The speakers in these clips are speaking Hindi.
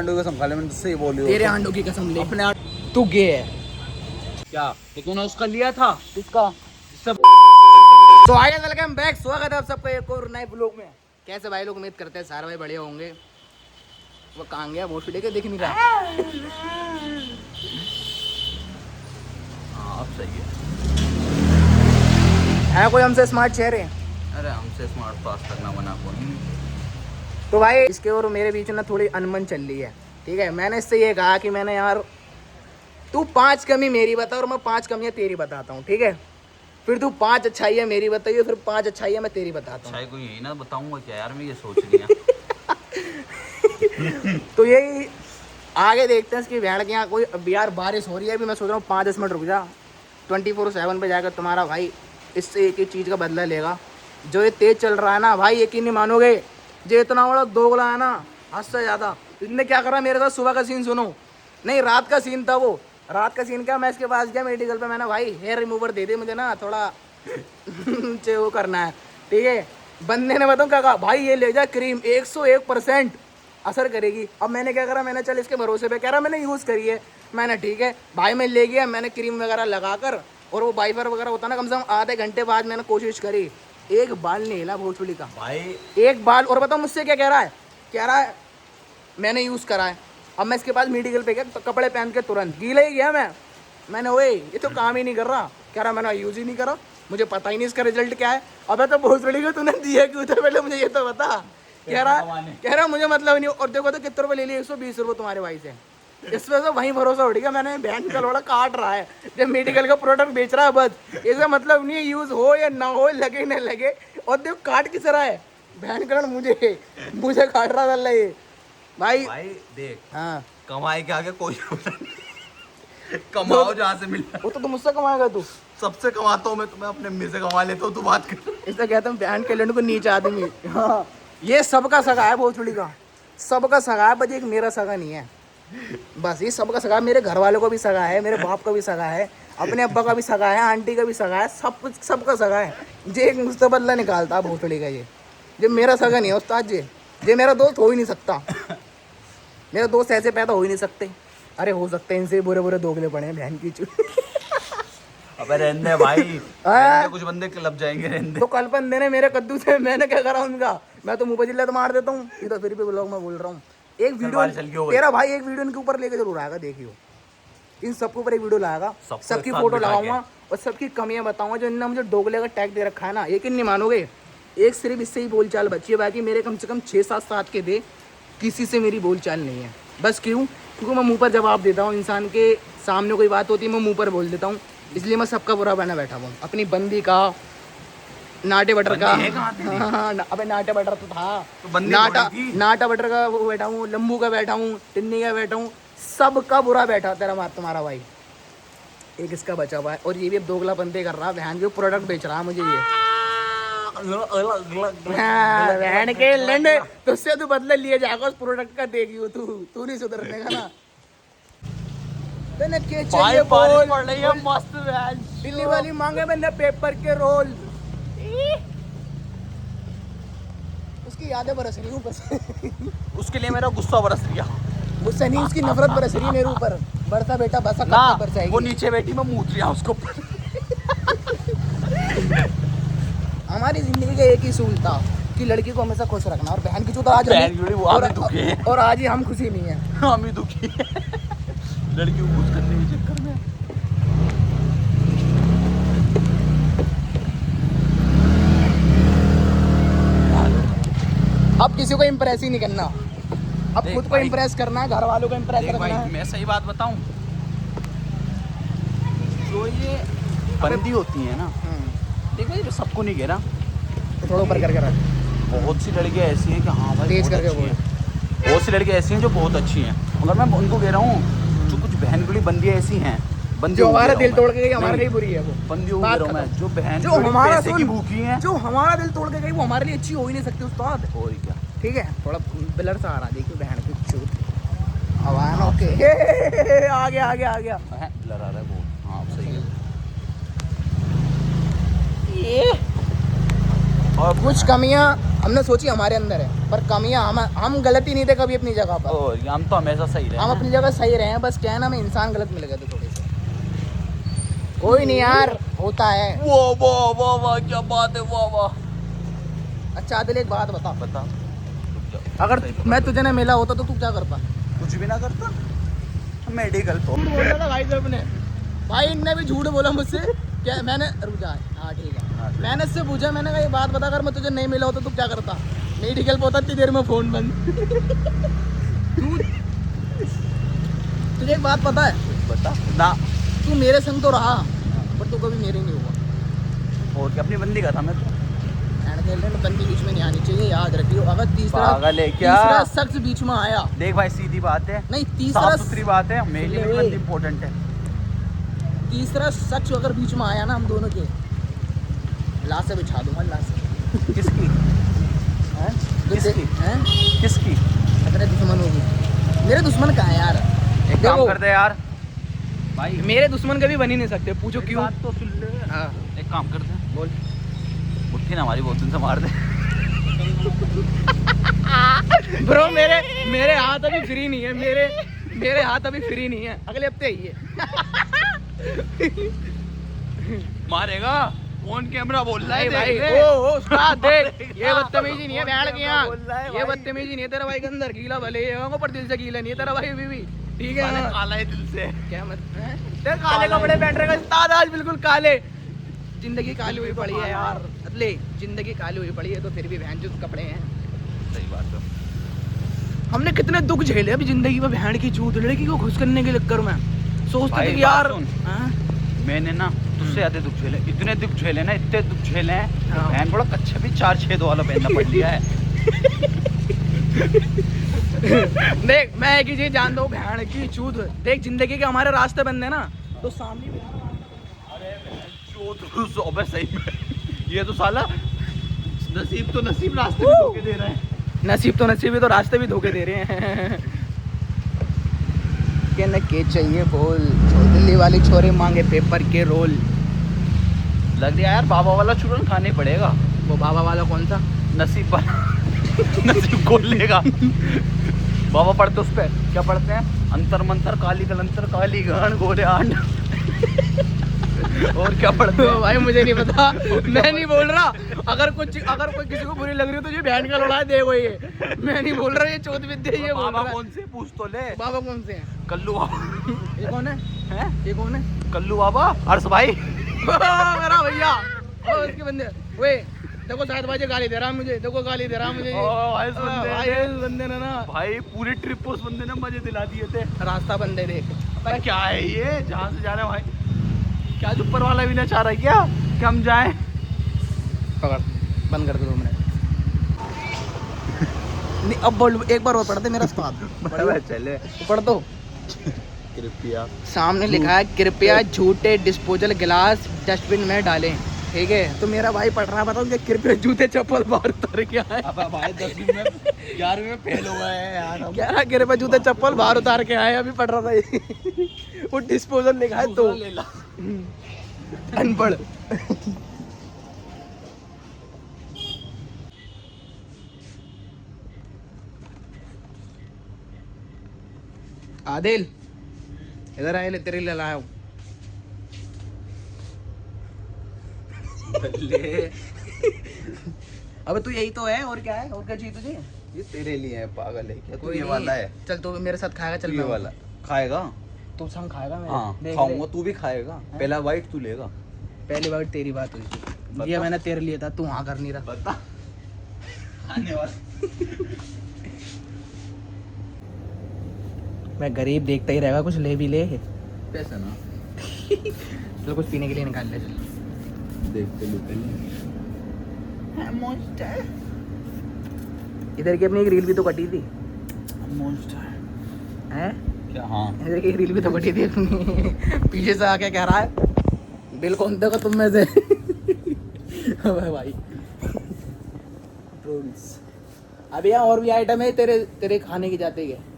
आंडू की कसम खा ले, मैंने तुझसे ही बोली। तेरे आंडू की कसम ले, अपने तू गे है क्या? तो तूने उसका लिया था? किसका? सब। तो आइए वेलकम बैक, स्वागत है आप सबका एक और नए ब्लॉग में। कैसे भाई लोग, उम्मीद करते हैं सारे भाई बढ़िया होंगे। वो कहाँ गया, वो लेके दिख नहीं रहा। हाँ अब सही है कोई हमसे स्मार्ट चेहरे? अरे हमसे स्मार्ट पास करना मना कोई नहीं। तो भाई इसके और मेरे बीच में ना थोड़ी अनबन चल रही है, ठीक है। मैंने इससे ये कहा कि मैंने यार तू 5 कमी मेरी बता और मैं 5 कमियां तेरी बताता हूँ, ठीक है। फिर तू 5 अच्छाइयाँ मेरी बताइए, फिर 5 अच्छाइयाँ मैं तेरी बताता हूँ। अच्छा कोई यही ना बताऊंगा क्या यार, मैं ये सोच लिया। तो यही आगे देखते हैं इसकी भैड़ के यहाँ। कोई अब यार बारिश हो रही है, अभी मैं सोच रहा हूँ 5-10 मिनट रुक जा। 24/7 पे जाकर तुम्हारा भाई इससे एक चीज़ का बदला लेगा। जो ये तेज चल रहा है ना भाई, यकीन नहीं मानोगे, जो इतना बड़ा दोगला है ना, हद से ज़्यादा। इसने क्या करा मेरे साथ, सुबह का सीन सुनो, नहीं रात का सीन था वो। रात का सीन क्या, मैं इसके पास गया मेडिकल पे, मैंने भाई हेयर रिमूवर दे दे मुझे ना थोड़ा वो करना है, ठीक है। बंदे ने बताऊँ क्या कहा, भाई ये ले जा क्रीम 101% असर करेगी। अब मैंने क्या करा, मैंने चल इसके भरोसे पे, कह रहा मैंने यूज़ करी है। मैंने ठीक है भाई, मैं ले गया, मैंने क्रीम वगैरह लगा कर, और वो वाइपर वगैरह होता ना, कम से कम आधे घंटे बाद मैंने कोशिश करी, एक बाल नहीं हिला भोसड़ी का भाई, एक बाल। और बताओ मुझसे क्या कह रहा है, कह रहा है मैंने यूज़ करा है। अब मैं इसके पास मेडिकल पे गया, तो कपड़े पहन के तुरंत गीला ही गया मैंने ओए ये तो काम ही नहीं कर रहा। कह रहा मैंने यूज़ ही नहीं करा, मुझे पता ही नहीं इसका रिजल्ट क्या है। अब तो भोसड़ी को तूने दिया क्यों था, पहले मुझे ये तो बता। कह रहा मुझे मतलब नहीं। और देखो तो कितने रुपये ले लिए, 120 रुपये तुम्हारे भाई से। इस वजह से वहीं भरोसा उठ गया, मैंने बहन का लोड़ा काट रहा है जब मेडिकल का प्रोडक्ट बेच रहा है। बस इसका मतलब नहीं है यूज़ हो या ना हो, लगे न लगे। और देखो काट किस रहा है, बहन का मुझे काट रहा था ये भाई देख, हाँ कमाई के आगे कोई कमाओ जहाँ से मिल। वो तो तुम मुझसे कमाएगा, तू सबसे कमाता हूँ मैं, तुम्हें अपने मुँह से कमा लेता हूँ, तू बात कर। इससे कहता हूँ बहन के लंड को नीचे आदमी। हाँ ये सबका सगा है, भोसड़ी का सबका सगा है, बस एक मेरा सगा नहीं है। बस ये सबका सगा है, मेरे घर वालों को भी सगा है, मेरे बाप का भी सगा है, अपने अब्बा का भी सगा है, आंटी का भी सगा है, सब कुछ सबका सगा है। जे एक मुझसे बदला निकालता है भोसड़ी का, ये मेरा सगा नहीं है उस्ताद। ये मेरा दोस्त हो ही नहीं सकता, मेरे दोस्त ऐसे पैदा हो ही नहीं सकते। अरे हो सकते हैं, इनसे बुरे बुरे दोगले पड़े हैं बहन की चू। अबे रहने भाई, रहने, कुछ बंदे क्लब जाएंगे रहने। तो कल बंदे ने मेरे कद्दू से, मैंने क्या करा उनका, मैं तो मुंह पर जिल्लत मार देता हूँ। ये तो फिर भी ब्लॉग में बोल रहा हूँ, एक वीडियो तेरा भाई एक वीडियो इनके ऊपर लेके जरूर आएगा, देखियो इन सबके ऊपर एक वीडियो लाएगा, सबकी फोटो लगाऊंगा और सबकी कमियां बताऊंगा। जो इन्होंने मुझे दोगले का टैग दे रखा है ना, यकीन नहीं मानोगे, एक सिर्फ इससे ही बोलचाल बची है, बाकी मेरे कम से कम 6-7 साथ के दे, किसी से मेरी बोलचाल नहीं है। बस क्यों? क्योंकि मैं मुंह पर जवाब देता हूँ, इंसान के सामने कोई बात होती है मैं मुंह पर बोल देता हूँ, इसलिए मैं सबका बुरा बना बैठा हूँ। अपनी बंदी का, नाटे बटर का, हाँ अबे नाटे बटर तो था, तो नाटा बटर का वो बैठा हूँ, लंबू का बैठा हूँ, टिन्नी का बैठा हूँ, सबका बुरा बैठा तेरा तुम्हारा भाई। एक इसका बचा हुआ है, और ये भी अब दोगला बंदे कर रहा है, बहन जो प्रोडक्ट बेच रहा है मुझे ये। बहन के लंडे, तुझसे तू बदला लिए जाएगा उस प्रोडक्ट का, देखियो तू नहीं सुधरने का ना। के चाहिए बोल, पड़ रही है मस्त बहन। दिल्ली वाली मांगे मैंने पेपर के रोल, उसकी यादें बरस रही हूँ बस। उसके लिए मेरा गुस्सा बरस गया। गुस्सा नहीं, उसकी नफरत बरस रही है मेरे ऊपर। बरसा बेटा बरसा ना, बरसाएगी। वो नीचे बैठी, मैं मूत रहा उसको। हमारी जिंदगी का एक ही सूल था कि लड़की को हमेशा खुश रखना, और बहन की चूता आज और आज ही हम खुशी नहीं है, हम ही दुखी है लड़की को खुश करने के चक्कर में। अब किसी को इम्प्रेस ही नहीं करना, अब खुद को इम्प्रेस करना है, घर वालों को इम्प्रेस करना है। मैं सही बात बताऊं, जो ये बंदी होती है ना, देखो ये सबको नहीं घेरा, थोड़ा ऊपर करके रख। बहुत सी लड़कियां ऐसी हैं कि हाँ भाई तेज करके बोल। बहुत सी लड़कियां ऐसी हैं जो बहुत अच्छी हैं, मगर मैं उनको कह रहा हूँ जो कुछ बहन गुड़ी बंदियाँ ऐसी हैं, जो हमारा दिल तोड़ के गई, हमारे लिए बुरी है वो बंदियों में, जो बहन जो हमारा की भूखी हैं, जो हमारा दिल तोड़ के गई वो हमारे लिए अच्छी हो ही नहीं सकती उस्ताद। और क्या, ठीक है, थोड़ा ब्लर सा आ रहा, देखियो बहन की चूत आवाज। ओके आ गया ब्लर आ रहा है वो। हाँ सही है। ये और कुछ कमियां हमने सोची हमारे अंदर है, पर कमियां हम गलती नहीं थे कभी अपनी जगह पर। और हम तो हमेशा सही रहे हम हैं। अपनी जगह सही रहे हैं, बस क्या है ना, हमें इंसान गलत मिल गए थे थोड़े से। कोई नहीं यार, होता है। वाह वाह वाह वाह, क्या बात है, वाह वाह। अच्छा आदिल एक बात बता, बता। अगर मैं तुझे ना मिला होता तो तू क्या करता? कुछ भी ना करता, मेडिकल तो। झूठ बोल रहा था भाई साहब ने, भाई इनने भी झूठ बोला मुझसे। क्या मैंने, रुक जा, हाँ ठीक हाँ, है। ठीक। मैंने इससे पूछा, मैंने कहा ये बात बता, अगर मैं तुझे नहीं मिला होता तो क्या करता? मेडिकल पे होता इतनी देर में फोन बंद। तुझे एक बात पता है, बता ना। तू मेरे संग तो रहा, पर तू कभी मेरे नहीं हुआ। और क्या, अपनी बंदी का था मैं तो। बंदी बीच में नहीं आनी चाहिए, याद रखियो। अगर पागल है क्या? तीसरा शख्स बीच में आया, देख भाई, सीधी बात है, नहीं साफ तीसरा सुथरी बात है, मेरे लिए भी बंदी इम्पोर्टेंट है। तीसरा शख्स अगर बीच में आया ना हम दोनों के, लाश से बिछा दूंगा, लाश से। किसकी? हैं? किसकी? हैं? किसकी? तेरे दुश्मन होगी। मेरे दुश्मन कहाँ है यार? एक काम कर दे यार भाई, मेरे दुश्मन कभी बन ही नहीं सकते, पूछो एक क्यों? बात तो सुन ले। हाँ एक काम कर दे, बोल। मुट्ठी ना हमारी बहुत दिन से मार दे। ब्रो मेरे हाथ अभी फ्री नहीं है, मेरे हाथ अभी फ्री नहीं है, अगले हफ्ते ही है। मारेगा? फोन कैमरा बोल रहा है भाई देख ले। ओ उस्ताद देख, ये बदतमीजी नहीं है, फोन बैठ कैमरा गया। बोल रहा है ये भाई। बदतमीजी नहीं है, तेरा भाई के अंदर गीला भले है, पर दिल से गीला नहीं है तेरा भाई अभी भी, ठीक है साले ना? काला है दिल से। क्या मत तेरे काले कपड़े पहन रहे हो उस्ताद, आज बिल्कुल काले। जिंदगी काली हुई पड़ी है यार, अदले जिंदगी काली हुई पड़ी है, तो फिर भी बहन चूत कपड़े हैं। सही बात है। हमने कितने दुख झेले अभी जिंदगी में, बहन की चूत, लड़की को खुश करने के चक्कर में सोचते भाई थे कि यार बात सुन। हाँ? मैंने ना तुझसे ज्यादा दुख झेले, इतने दुख झेले ना, इतने दुख झेले हैं। हाँ। बहन बड़ा कच्चा भी 4-6 वाला पहनना पड़ लिया है। देख मैं एक ही चीज जानता हूँ, बहन की चूत। देख जिंदगी के हमारे रास्ते बंद है ना, तो सामने भी अबे सही में ये तो साला नसीब तो नसीब रास्ते भी धोखे दे रहे हैं। नसीब तो नसीब है, तो रास्ते भी धोखे दे रहे हैं। कहना के चाहिए बोल, दिल्ली वाली छोरे मांगे पेपर के रोल। लग रहा है यार बाबा वाला चूरन खाने ही पड़ेगा। वो बाबा वाला कौन सा? नसीब वाला। नसीब खोल लेगा। बाबा पढ़ते उस पे क्या पढ़ते हैं? अंतर मंतर काली कलंतर काली गहन गोरे आंड। और क्या पढ़ते हैं? भाई मुझे नहीं पता, मैं नहीं बोल रहा। अगर कोई किसी को बुरी लग रही हो तो ये बहन का लड़ा देखो, ये मैं नहीं बोल रहा, ये चौथ विद्या ये बोल बाबा रहा है। कौन से पूछ तो ले। बाबा कौन से हैं? कल्लू बाबा। ये कौन है? हैं? ये कौन है? कल्लू बाबा, हर्ष भाई। मेरा भैया, ओ इसके बंदे। वे देखो शायद भाई गाली दे रहा है मुझे, देखो गाली दे रहा है मुझे। भाई इस बंदे भाई ने- इस बंदे ने ना भाई पूरी ट्रिप उस बंदे ने मजे दिला दिए थे। रास्ता बंदे देख। भाई क्या है ये, जहाँ से जा रहे हैं भाई? क्या आज ऊपर वाला भी ना चाह रहा है क्या कि हम जाएं? पकड़, बंद कर दो 2 मिनट। नहीं अब बोल, एक बार और पढ़ दे मेरा उस्ताद। चले पढ़ दो। कृपया। सामने लिखा है कृपया झूठे डिस्पोजल गिलास डस्टबिन में डालें, ठीक है? तो मेरा भाई पढ़ रहा, बताओ क्या कृपया जूते चप्पल बाहर उतार के आए। अब भाई 10वीं में 11वीं में फेल हो गए हैं यार हम। क्या रहा, कृपया जूते चप्पल बाहर उतार के आए, अभी पढ़ रहा था ये। वो डिस्पोजल लिखा है तो ले ला। अनपढ़। आदिल इधर आए, ले तेरे लिए लाया हूँ। अबे तू यही तो है, और क्या है, और क्या चाहिए तुझे? ये तेरे लिए है, पागल है क्या? कोई ये नहीं। वाला है। चल तू मेरे साथ खाएगा, चल ये मैं वाला खाएगा? तू संग खाएगा मेरे? हाँ देख खाऊंगा, ले। तू भी खाएगा। पहला वाइट तू लेगा। पहली बार तेरी बात हुई थी, बता। ये मैंने तेरे लिए था, तू हाँ कर नहीं रहा। बता। खाने वाला। मैं गरीब देखता ही रहेगा, कुछ ले भी ले। पैसा ना चल कुछ पीने के लिए निकाल ले, चल। देखते लुके इधर की अपनी एक रील भी तो कटी थी, मॉन्स्टर हैं? क्या? हाँ इधर की एक रील भी तो कटी थी अपनी। पीछे से आके कह रहा है बिल कौन देगा तुम में से? अबे भाई अभी यहाँ और भी आइटम है तेरे तेरे खाने की जाते ही है।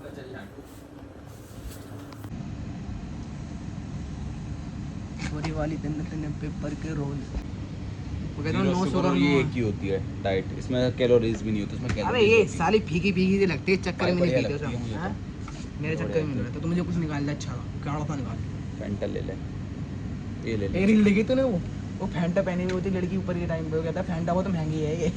पूरी वाली दिन पेपर के रोल तो कहता हूँ नो शुगर ये एक ही होती है डाइट, इसमें कैलोरीज भी नहीं होती, इसमें अबे कैलोरीज ये साली फीकी फीकी सी लगती है, इस चक्कर में नहीं बढ़िया पीते लगती है मुझे सब, हाँ? तो। मेरे चक्कर में नहीं रहता, तो मुझे कुछ निकाल दे अच्छा काढ़ा सा निकाल। फैंटा ले ले, ये ले एक ले। रील देखी तूने वो फैंटा पहनी हुई होती लड़की ऊपर के टाइम पे, वो कहता है फैंटा वो तो महंगी है ये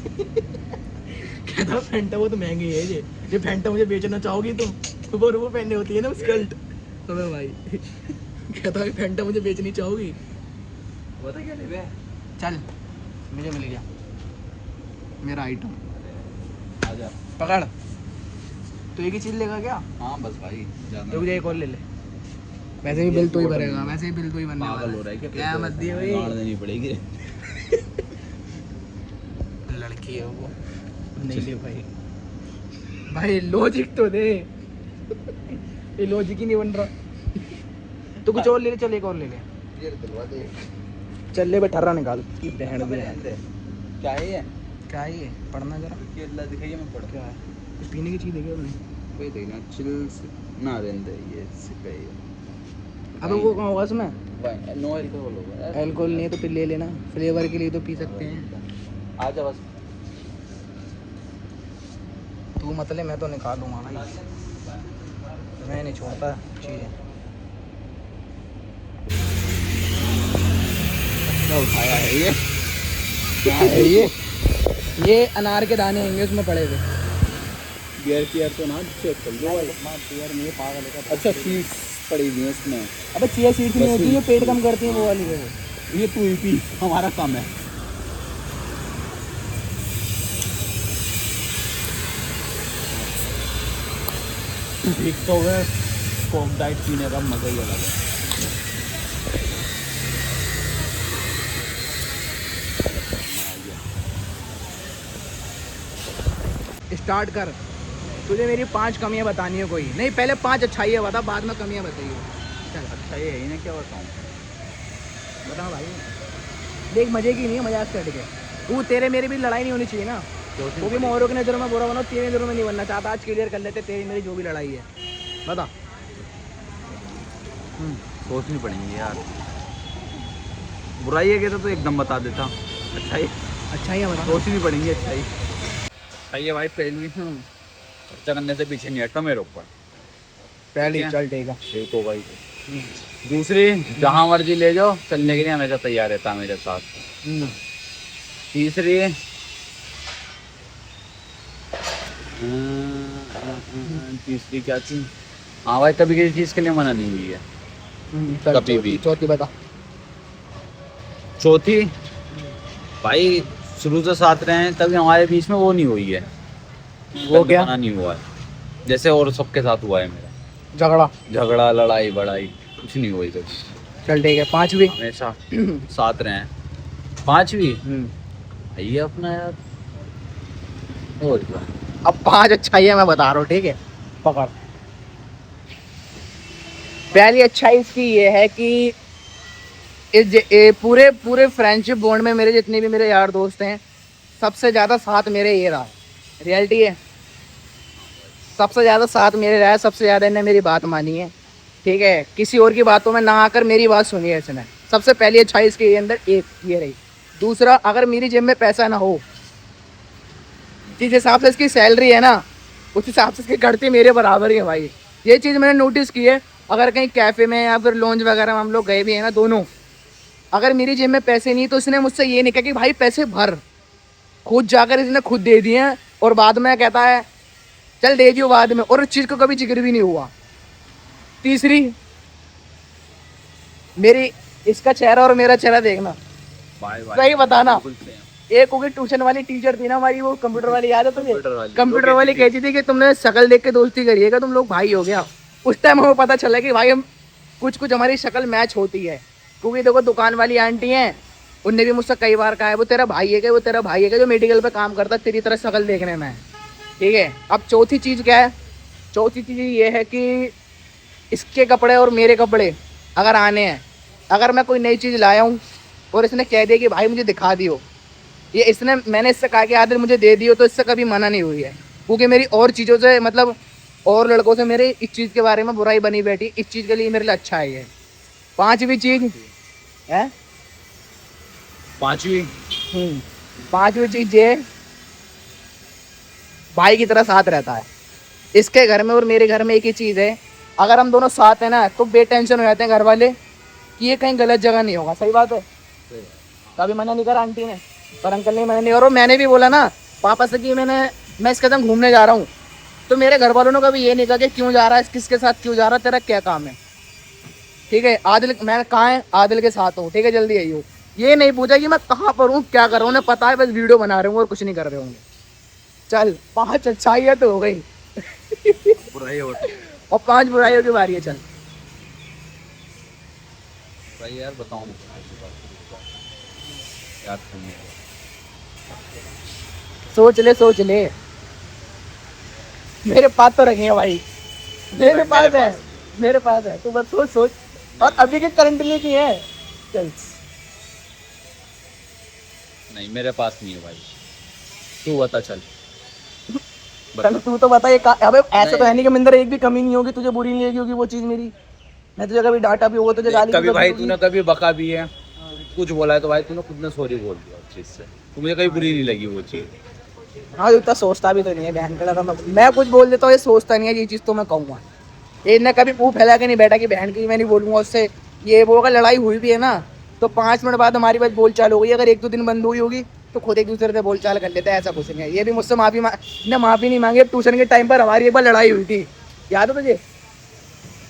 कहता है फैंटा वो तो महंगी है ये फैंटा मुझे बेचना चाहोगी तुम, वो पहनी होती है ना स्कर्ट, तो मैं भाई कहता है फैंटा मुझे बेचनी चाहोगी, बता क्या ले बे? चल मुझे मिल गया मेरा आइटम, आजा। पकड़। तो एक ही चीज़ लेगा क्या? हाँ बस भाई, तो मुझे एक और ले ले, वैसे भी बिल तो ही भरेगा, वैसे ही बिल तो ही बनने पागल वाला हो रहा है क्या मत दिए भाई, गाड़ देनी पड़ेगी। लड़की है वो, नहीं ले भाई, भाई लॉजिक तो दे ये लॉजिक ही नहीं बन रहा, तो कुछ और ले ले, चल एक और ले ले, ये दिलवा दे। चल ले ठर्रा निकाल की बहन में। क्या है ये? क्या है ये? पढ़ना जरा, ये अल्लाह दिखाइए, मैं पढ़। क्या है? कुछ पीने की चीज़ देखी आपने? वही देखना, चिल्स ना रहने ये सिखाइए। अबे वो कहाँ होगा इसमें? भाई नो अल्कोहल होगा। अल्कोहल नहीं है तो फिर ले लेना, फ्लेवर के लिए तो पी सकते हैं। आजा बस। तू मतलब मैं तो निकालूंगा ना, मैं नहीं छोड़ता चीज़ें। क्या उठाया है ये? क्या है ये अनार के दाने होंगे उसमें पड़े हुए। बियर की तो ना चेक कर लो भाई। बियर नहीं पागल है। अच्छा सीड्स पड़ी हुई हैं इसमें। अबे चिया सीड्स नहीं बस होती, ये पेट कम करती है, वो वाली है वो। ये तू ही पी, हमारा काम है। ठीक तो है, कोक डाइट पीने का मजा ही अलग है। स्टार्ट कर, तुझे मेरी 5 कमियां बतानी है कोई नहीं, पहले 5 अच्छाइयाँ बता, बाद में कमियां बताइए। चल अच्छा ये है ना, क्या बताऊँ? बता भाई, देख मजे की नहीं है, मजाक से हट के तू, तेरे मेरी भी लड़ाई नहीं होनी चाहिए ना, क्योंकि मैं औरों की नज़रों में बुरा बना, तेरी नज़रों में नहीं बनना चाहता। आज क्लियर कर लेते तेरी मेरी जो भी लड़ाई है, बता। सोचनी पड़ेंगी यार, बुराई है कहता तो एकदम बता देता। अच्छा ये अच्छाइयाँ बता। सोचनी पड़ेंगी। अच्छा ही सही है भाई, पहली खर्चा करने से पीछे नहीं हटता मेरे ऊपर। पहली क्या? चल ठीक है। ठीक हो भाई। दूसरी, जहाँ मर्जी ले जाओ, चलने के लिए हमेशा तैयार रहता है मेरे साथ। तीसरी, तीसरी क्या थी? हाँ भाई, कभी किसी चीज़ के लिए मना नहीं हुई है कभी भी। चौथी बता। चौथी, भाई शुरू से साथ रहे हैं, तभी हमारे बीच में वो नहीं हुई है, वो क्या? मना नहीं हुआ है, जैसे और सबके साथ हुआ है मेरा। झगड़ा लड़ाई बड़ाई कुछ नहीं हुई कभी। चल ठीक है। 5वीं, हमेशा साथ रहे हैं। 5वीं, ये अपना यार, और क्या? अब 5 अच्छाइयाँ मैं बता रहा हूँ, ठीक है, पकड़। पहली अच्छाई इसकी ये है कि पूरे फ्रेंडशिप बॉन्ड में मेरे जितने भी मेरे यार दोस्त हैं, सबसे ज़्यादा साथ मेरे ये रहा। रियलिटी है, सबसे ज़्यादा साथ मेरे रहा है, सबसे ज़्यादा इन्हें मेरी बात मानी है, ठीक है, किसी और की बातों में ना आकर मेरी बात सुनी है इसने। सबसे पहली अच्छाई इसके अंदर एक ये रही। दूसरा, अगर मेरी जेब में पैसा ना हो, जिस हिसाब से इसकी सैलरी है ना, उस हिसाब से इसकी घटती मेरे बराबर ही है भाई। ये चीज़ मैंने नोटिस की है। अगर कहीं कैफ़े में या फिर लॉन्ज वगैरह में हम लोग गए भी हैं ना दोनों, अगर मेरी जेब में पैसे नहीं तो इसने मुझसे ये नहीं कहा कि भाई पैसे भर, खुद जाकर इसने खुद दे दिए हैं, और बाद में कहता है चल दे दियो बाद में, और उस चीज़ को कभी जिक्र भी नहीं हुआ। तीसरी, मेरी इसका चेहरा और मेरा चेहरा देखना, सही बताना। एक होगी ट्यूशन वाली टीचर थी ना हमारी, वो कंप्यूटर वाली, याद है तुझे? कंप्यूटर वाली कहती थी कि तुमने शक्ल देख के दोस्ती करिएगा, तुम लोग भाई हो गया। उस टाइम हमें पता चला कि भाई हम कुछ हमारी शक्ल मैच होती है, क्योंकि देखो दुकान वाली आंटी हैं, उनने भी मुझसे कई बार कहा है वो तेरा भाई है क्या, वो तेरा भाई है क्या, जो मेडिकल पे काम करता है तेरी तरह शक्ल देखने में, ठीक है। अब चौथी चीज़ क्या है? चौथी चीज़ ये है कि इसके कपड़े और मेरे कपड़े अगर आने हैं, अगर मैं कोई नई चीज़ लाया हूँ और इसने कह दिया कि भाई मुझे दिखा दियो, ये इसने, मैंने इससे कहा कि आदिल मुझे दे दियो, तो इससे कभी मना नहीं हुई है, क्योंकि मेरी और चीज़ों से, मतलब और लड़कों से मेरे इस चीज़ के बारे में बुराई बनी बैठी, इस चीज़ के लिए मेरे लिए अच्छा है ये। 5वीं चीज़ है, 5वीं पांचवी चीज ये भाई की तरह साथ रहता है। इसके घर में और मेरे घर में एक ही चीज है, अगर हम दोनों साथ हैं ना तो बेटेंशन हो जाते हैं घर वाले कि ये कहीं गलत जगह नहीं होगा। सही बात है। कभी मना नहीं करा आंटी ने और अंकल ने मना नहीं करा। और मैंने भी बोला ना पापा से कि मैं इसके साथ घूमने जा रहा हूँ, तो मेरे घर वालों ने कभी ये नहीं कहा कि क्यों जा रहा है, किसके साथ क्यों जा रहा है, तेरा क्या काम है। ठीक है आदिल, मैं कहाँ है, आदिल के साथ हूँ, ठीक है जल्दी आई हो। ये नहीं पूछा कि मैं कहाँ पर हूँ क्या कर रहा हूँ, उन्हें पता है बस वीडियो बना रहे हूँ और कुछ नहीं कर रहे होंगे। चल 5 अच्छाइयाँ तो हो गई बुराई होती है और 5 बुराइयों की बारी है। चल भाई यार बताऊँ याद करने सोच ले मेरे पास तो रखे हैं भाई, मेरे पास है तू बस सोच। और अभी के करंटली की है। चल नहीं मेरे पास नहीं है भाई, तू बता चल। चल तू तो बता ये अबे ऐसा तो है नहीं कि मिंदर एक भी कमी नहीं होगी, तुझे बुरी नहीं लगी होगी वो चीज मेरी। मैं तुझे कभी डांटा भी होगा, तुझे गाली कभी भी भाई होगी। तूने कभी बका भी है, कुछ बोला है तो भाई तूने खुद ने सॉरी बोल दिया उस चीज से, तो मुझे कभी बुरी नहीं लगी वो चीज। हाँ इतना सोचता भी तो नहीं है बहन का, मैं कुछ बोल देता हूँ ये सोचता नहीं है, ये चीज़ तो मैं कहूँगा। ये ने कभी मुंह फैला के नहीं बैठा कि बहन की मैं नहीं बोलूँगा उससे। ये वो अगर लड़ाई हुई भी है ना तो 5 मिनट बाद हमारी बात बोल चाल हो गई, अगर 1-2 दिन बंद हुई होगी तो खुद एक दूसरे से बोल चाल कर लेते हैं, ऐसा कुछ नहीं है। ये भी मुझसे माफ़ी नहीं मांगी। ट्यूशन के टाइम पर हमारी एक बार लड़ाई हुई थी, याद है तुझे?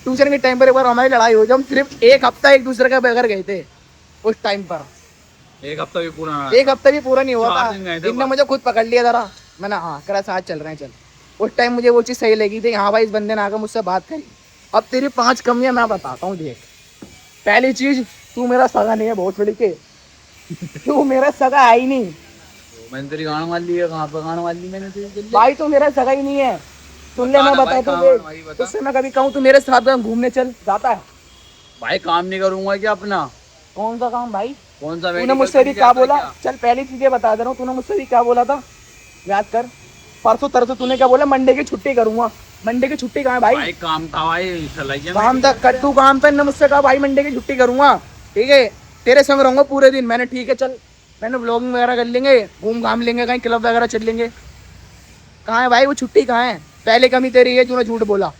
ट्यूशन के टाइम पर एक बार हमारी लड़ाई हुई थी, हम सिर्फ 1 हफ्ता एक दूसरे के बगैर गए थे उस टाइम पर। 1 हफ्ता भी पूरा 1 हफ्ता भी पूरा नहीं हुआ 4 था, दिन गए थे इनने मुझे खुद पकड़ लिया जरा, मैंने हाँ करा साथ चल रहे हैं चल। उस टाइम मुझे वो चीज़ सही लगी थी, हाँ भाई इस बंदे ने आकर मुझसे बात करी। अब तेरी 5 कमियां मैं बताता हूँ देख। पहली चीज, तू मेरा सगा नहीं है बहुत बड़ी के, तू मेरा सगा है ही नहीं मैंने तेरी गाँव वाली है, कहाँ पर गाँव वाली मैंने तेरी भाई, तू मेरा सगा ही नहीं है। सुन ले मैं बता ना भाई, बताता कहाँ हूँ है भाई, देख, बता। उससे मैं कभी कहूँ तू मेरे साथ घूमने चल, जाता है? भाई काम नहीं करूंगा क्या अपना? कौन सा काम भाई? कौन सा तूने मुझसे भी क्या बोला? चल पहली चीजें बता दे रहा हूँ, तूने मुझसे भी क्या बोला था याद कर। परसों तरसों तूने क्या बोला, मंडे की छुट्टी करूंगा। मंडे की छुट्टी कहाँ है भाई? भाई काम था भाई, चलाइए काम तक कर, तू काम था, मुझसे कहा भाई मंडे की छुट्टी करूंगा, ठीक है तेरे संग रहूंगा पूरे दिन। मैंने ठीक है चल, मैंने व्लॉगिंग वगैरह कर लेंगे, घूम घाम लेंगे, कहीं क्लब वगैरह चल लेंगे। कहाँ है भाई वो छुट्टी, कहाँ है? पहले कमी तेरी है, तूने झूठ बोला।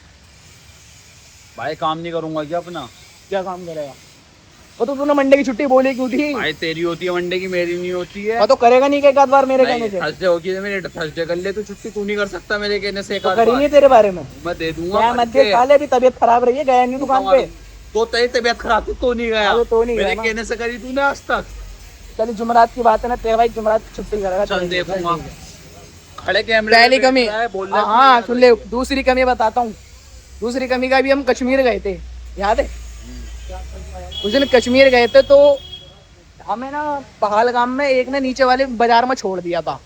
भाई काम नहीं करूंगा क्या अपना? क्या काम करेगा? वो तो तूने मंडे की छुट्टी बोली क्यों थी? भाई तेरी होती है मंडे की, मेरी नहीं होती है। वो तो करेगा नहीं एक आध बार मेरे कहने से? थर्सडे होगी तो मेरे थर्सडे कर ले, तो छुट्टी तू नहीं कर सकता मेरे कहने से। तो करी नहीं तेरे बारे में, मैं दे दूंगा। मैं मत दे साले, भी तबीयत खराब रही है, गया नहीं दुकान पे। तो तेरी तबीयत खराब थी तो नहीं गया? तो नहीं मेरे गया ना। कहने से करी तूने आज तक? चल जुमरात की बात है ना, तेरे भाई जुमरात की छुट्टी करेगा। चल देखूंगा। खड़े कैमरे पहली कमी, बोल रहा है हाँ सुन ले, दूसरी कमी बताता हूँ। दूसरी कमी का भी, हम कश्मीर गए थे, याद है? उस दिन कश्मीर गए थे तो हमें ना पहलगाम में एक ने नीचे वाले बाजार में छोड़ दिया था।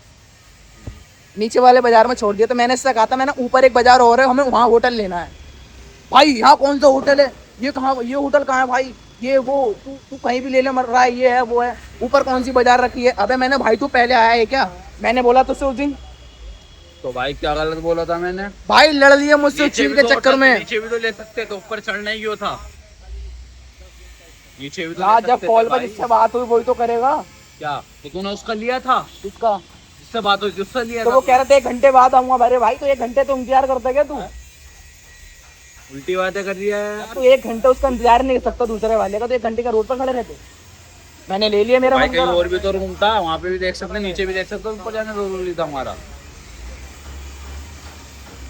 नीचे वाले बाजार में छोड़ दिया तो मैंने इससे कहा था मैंने ऊपर एक बाजार और है, हमें वहाँ होटल लेना है। भाई यहाँ कौन सा होटल है, ये कहाँ, ये होटल कहाँ है भाई, ये वो, तू कहीं भी ले ले, मर रहा है, ये है वो है, ऊपर कौन सी बाजार रखी है। अबे मैंने, भाई तू पहले आया है क्या? मैंने बोला तुझसे उस दिन। तो भाई क्या गलत बोला था मैंने? भाई लड़ लिया मुझसे उस चीज के चक्कर में। नीचे भी तो ले सकते, तो ऊपर चढ़ना ही क्यों था? नीचे भी तो यार ले जब सकते कॉल थे पर भाई। जिससे बात हुई वही तो करेगा। क्या तो तूने उसका लिया था? किसका? जिससे बात हुई थी उससे लिया तो था? वो कह रहे थे 1 घंटे बाद आऊंगा। अरे भाई तो 1 घंटे तो इंतजार करता क्या तू? उल्टी बातें कर रही है। तू 1 घंटे उसका इंतजार नहीं कर सकता दूसरे वाले का, तो 1 घंटे का रोड पर खड़े रहते। मैंने ले लिया, मेरा भाई मन कहीं करा। और भी तो रूम था, वहाँ पे भी देख सकते, नीचे भी देख सकते, ऊपर जाने जरूरी था हमारा।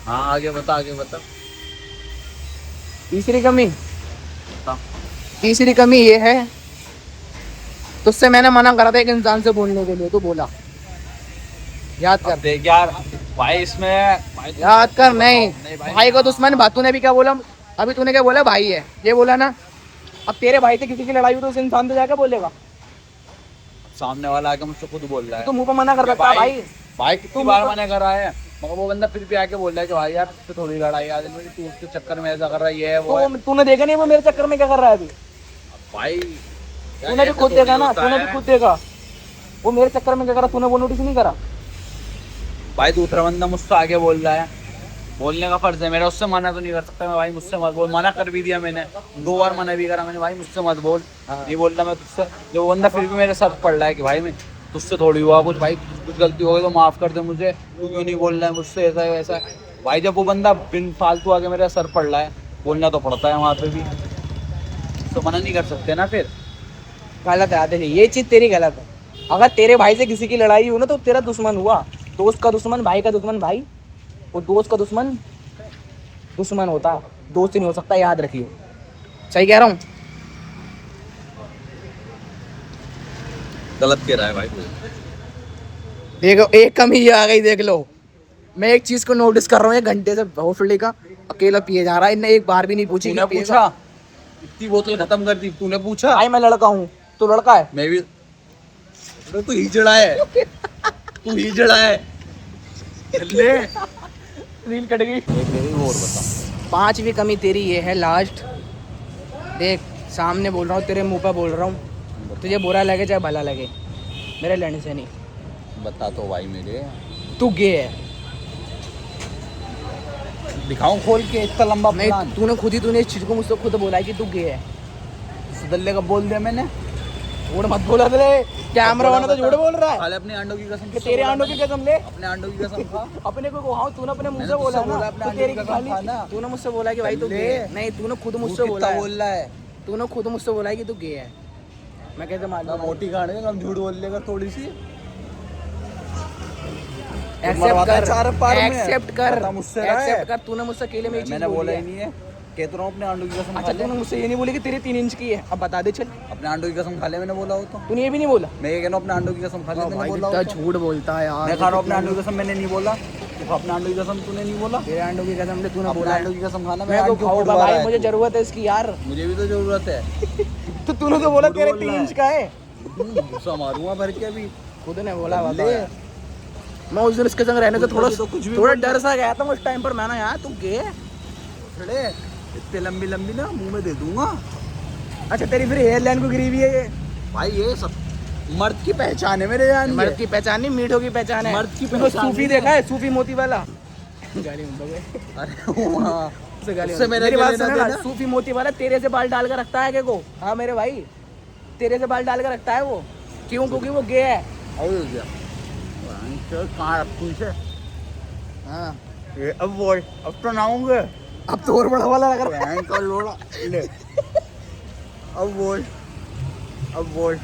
हाँ आगे बता, आगे बता। तीसरी कमी, बता। तीसरी कमी ये है, तुझसे मैंने मना करा था एक इंसान से बोलने के लिए, तू बोला, याद कर। देख यार भाई इसमें भाई याद कर। नहीं भाई, भाई को दुश्मन, तूने भी क्या बोला अभी, तूने क्या बोला? भाई है ये बोला ना। अब तेरे भाई से किसी की लड़ाई हुई तो उस इंसान से जाकर बोलेगा? सामने वाला आके मुझसे खुद बोल रहा है। तू मुंह पर मना कर सकता है भाई? भाई कितनी बार मना करा है, मगर वो बंदा फिर भी आके बोल रहा है कि भाई यार उससे थोड़ी लड़ाई आ गई, तू उसके चक्कर में ऐसा कर रहा है, ये है वो है। तो तूने देखा नहीं वो मेरे चक्कर में क्या कर रहा है अभी? भाई तूने भी खुद देखा ना, तूने भी खुद देखा वो मेरे चक्कर में क्या करा, तूने वो नोटिस नहीं करा? भाई दूसरा बंदा मुझसे आगे बोल रहा है, बोलने का फर्ज है मेरा, उससे मना तो नहीं कर सकता मैं। भाई मुझसे मत बोल, मना कर भी दिया मैंने, 2 बार मना भी करा मैंने, भाई मुझसे मत बोल, नहीं बोलना मैं तुझसे। जो बंदा फिर भी मेरे साथ पड़ रहा है कि भाई मैं तुझसे थोड़ी हुआ कुछ भाई, कुछ गलती हो गई तो माफ कर दे मुझे, तू क्यों नहीं बोल रहा है मुझसे ऐसा है वैसा है। भाई जब वो बंदा बिन फालतू आके मेरे सर पड़ रहा है, बोलना तो पड़ता है वहाँ पे भी, तो मना नहीं कर सकते ना फिर। गलत है आदि, ये चीज़ तेरी गलत है। अगर तेरे भाई से किसी की लड़ाई हुई ना तो तेरा दुश्मन हुआ, दोस्त का दुश्मन, भाई का दुश्मन भाई, और दोस्त का दुश्मन दुश्मन होता, दोस्त ही नहीं हो सकता, याद रखिए। सही कह रहा हूँ? गलत कह रहा है भाई। देखो एक कमी ये आ गई, देख लो। मैं एक चीज को नोटिस कर रहा हूँ, एक घंटे से भोसड़ी का अकेला पिए जा रहा है, इनने एक बार भी नहीं पूछी तूने कि पूछा? इतनी बोतल खत्म कर दी, तूने पूछा? भाई मैं लड़का हूँ, तो लड़का है। मैं भी। अरे तू हिजड़ा है, तू हिजड़ा है। ले रील कट गई। और बता। पांचवी कमी तेरी ये है लास्ट, देख सामने बोल रहा हूँ, तेरे मुंह पर बोल रहा हूँ, तुझे बुरा लगे चाहे भला लगे, मेरे लड़ने से नहीं। बता तो भाई मेरे। तू गे है। दिखाऊं खोल के इतना लंबा नहीं, प्लान? तूने इस चीज को मुझसे खुद बोला है कि तू गे है। सदल्ले का बोल दिया मैंने। झूठ मत बोला तेरे, कैमरा वाला तो झूठ बोल रहा है। साले अपने अंडों की कसम। कि तेरे अंडों की कसम ले, अपने अंडों की कसम खा। अपने को हाँ, तूने अपने मुंह मैंने से बोला तुझसे ना, बोला अपने तो अंडों तेरी की कसम खाली, खा ना। तूने मुझसे बोला कि भाई तू ले। गे है। नहीं, तूने खुद मुझसे बोला कितना है, बोल रहा है? तूने खुद मुझसे बोला है कि तू गे है। मैं कैसे मालूम? मोटी खाने हम झूठ बोल लेगा थोड़ी सी। एक्सेप्ट कर, चार पार में। एक्सेप्ट कर, बता मुझसे रहा है। एक्सेप्ट कर। तूने मुझसे अकेले में ये चीज मैंने बोली बोला है। ही नहीं है, कहता रहा हूँ अपने अंडों की कसम खा अच्छा, ले। तूने मुझसे ये नहीं बोली कि तेरी 3 इंच की है, अब बता दे चल। अपने अंडों की कसम खा ले, मैंने बोला हो तो। तूने ये भी नहीं बोला? मैं ये कह रहा हूँ अपने अंडों की कसम खा ले, मैंने बोला हो तो। झूठ बोलता है यार। मैं खा रहा हूँ अपने अंडों की कसम, मैंने नहीं बोला। तो अपने अंडों की कसम तूने नहीं बोला। तेरे अंडों की कसम ले, तूने अपने बोला अंडों है। की कसम खाना। मैं तो खाऊंगा भाई, मुझे जरूरत है इसकी यार। मुझे भी तो जरूरत है। तो तूने तो बोला तेरे बोल 3 रहा इंच का है। गुस्सा मारूंगा भर के अभी। खुद ने बोला ले। ले। मैं उस दिन इसके संग रहने से कुछ थोड़ा भी तो कुछ भी थोड़ा बोल डर सा गया था उस टाइम पर। मैंने यार तू गे है? खड़े इतने लंबी लंबी ना मुंह में दे दूंगा। अच्छा, तेरी फिर हेयर लाइन को गिरी हुई है ये? भाई ये सब मर्द की पहचान है मेरे जान। मर्द की पहचान नहीं, मीठों की पहचान है। मर्द की तूने पहचान सूफी नहीं देखा है। है? सूफी मोती वाला गाली मत दो बे। अरे वहाँ उससे गाली उससे मत दो। मेरा मेरी क्या बात लेना सुनो ना, देना? सूफी मोती वाला तेरे से बाल डाल कर रखता है को? हाँ मेरे भाई, तेरे से बाल डाल कर रखता है वो। क्यों? क्योंकि वो गे है। और क्या कहाँ रखूँ इसे? हाँ, ये अब बोल, अब तो ना होंगे। अब तो और बड़ा वाला लग रहा है। बैंक का लोड़ा ले। अब बोल, अब बोल।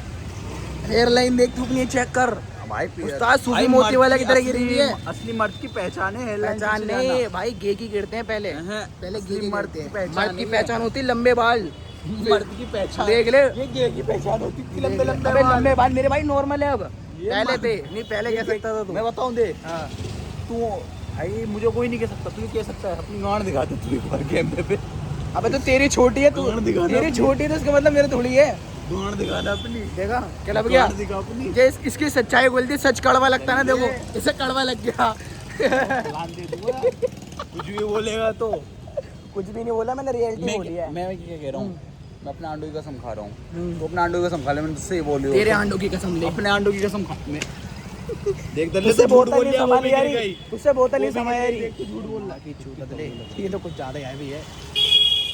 हेयर लाइन देख तू अपनी, चेक कर। भाई उस्ताद सूफी मोती वाला की तरह गिरी हुई है। असली मर्द की पहचान है हेयर लाइन पहचान पीछे नहीं जाना। भाई, गे की गिरते हैं पहले। पहले गे की मर्द गिरते की हैं। पहचान मर्द की नहीं है। पहचान होती लंबे बाल। मर्द की पहचान देख ले, ये गे की पहचान होती थी लंबे लंबे अबे बाल। लंबे बाल मेरे भाई नॉर्मल है अब। ये पहले मर्द- थे नहीं, पहले कह सकता था तू। मैं बताऊं दे, हाँ, तू भाई मुझे कोई नहीं कह सकता, तू कह सकता है। अपनी गांड दिखा दे तू एक बार कैमरे पे। अबे तो तेरी छोटी है, तू गांड दिखाना तेरी अपनी। छोटी है तो इसका मतलब मेरे थोड़ी है। गांड दिखाना अपनी। देखा क्या लब गया? गांड दिखा अपनी। ये इसकी सच्चाई बोलती, सच कड़वा लगता है ना। देखो इसे कड़वा लग गया। गांड दे दूंगा कुछ भी बोलेगा तो। कुछ भी नहीं बोला, मैंने रियलिटी बोली है। मैं क्या कह रहा हूँ, मैं अपने अंडों की कसम खा रहा हूँ। तो अपने अंडों की कसम खा ले, मैंने तुझसे ही बोली। तेरे अंडों की कसम ले। अपने अंडों की कसम खा। मैं देख दल उससे बोतल नहीं वो भी संभाली गिर यारी, गई। उससे बोतल नहीं वो भी संभाली गिर यारी। गई, तू झूठ बोल रहा। ये तो कुछ ज्यादा है भी है।